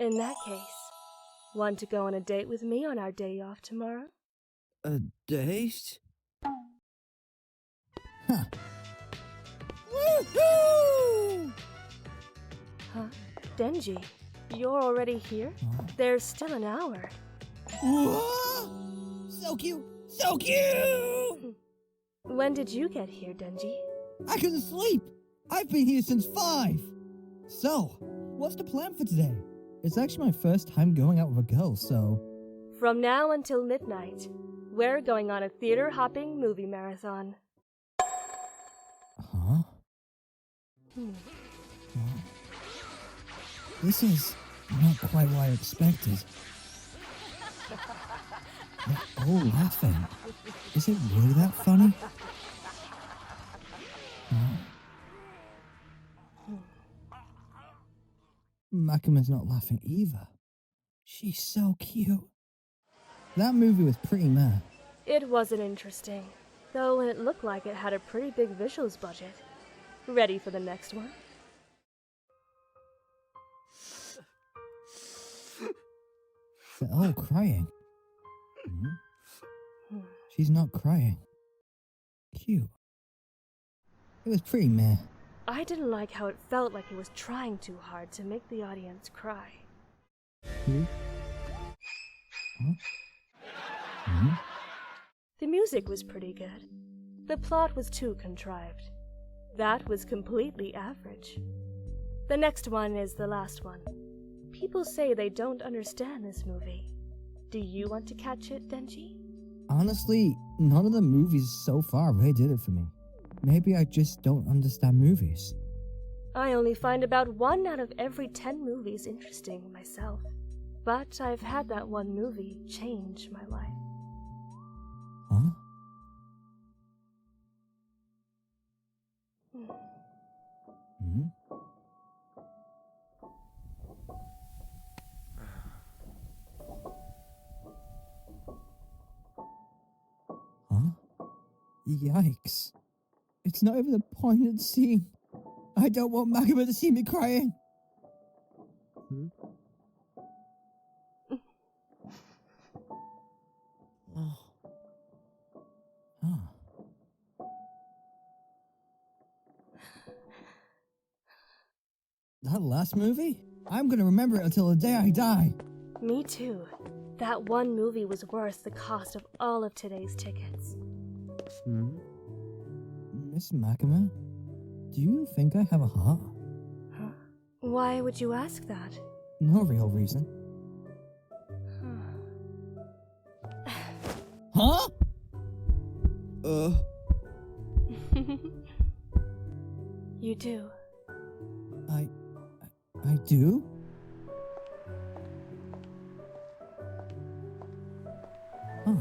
In that case, want to go on a date with me on our day off tomorrow? A date? Huh. Woohoo! Huh? Denji, you're already here? Huh? There's still an hour. Whoa! So cute! So cute! When did you get here, Denji? I couldn't sleep! I've been here since 5! So, what's the plan for today? It's actually my first time going out with a girl, so... From now until midnight, we're going on a theater-hopping movie marathon. Huh? This is not quite what I expected. They're all laughing. Is it really that funny? Makima's not laughing either. She's so cute. That movie was pretty meh. It wasn't interesting, though it looked like it had a pretty big visuals budget. Ready for the next one? They're all crying. She's not crying. Cute. It was pretty meh. I didn't like how it felt like he was trying too hard to make the audience cry. The music was pretty good. The plot was too contrived. That was completely average. The next one is the last one. People say they don't understand this movie. Do you want to catch it, Denji? Honestly, none of the movies so far really did it for me. Maybe I just don't understand movies. I only find about 1 out of every 10 movies interesting myself. But I've had that one movie change my life. Huh? Huh? Yikes. It's not even a poignant scene. I don't want Makima to see me crying. That last movie? I'm gonna remember it until the day I die. Me too. That one movie was worth the cost of all of today's tickets. Miss Makima, do you think I have a heart? Huh? Why would you ask that? No real reason. Huh? You do. I do? Huh.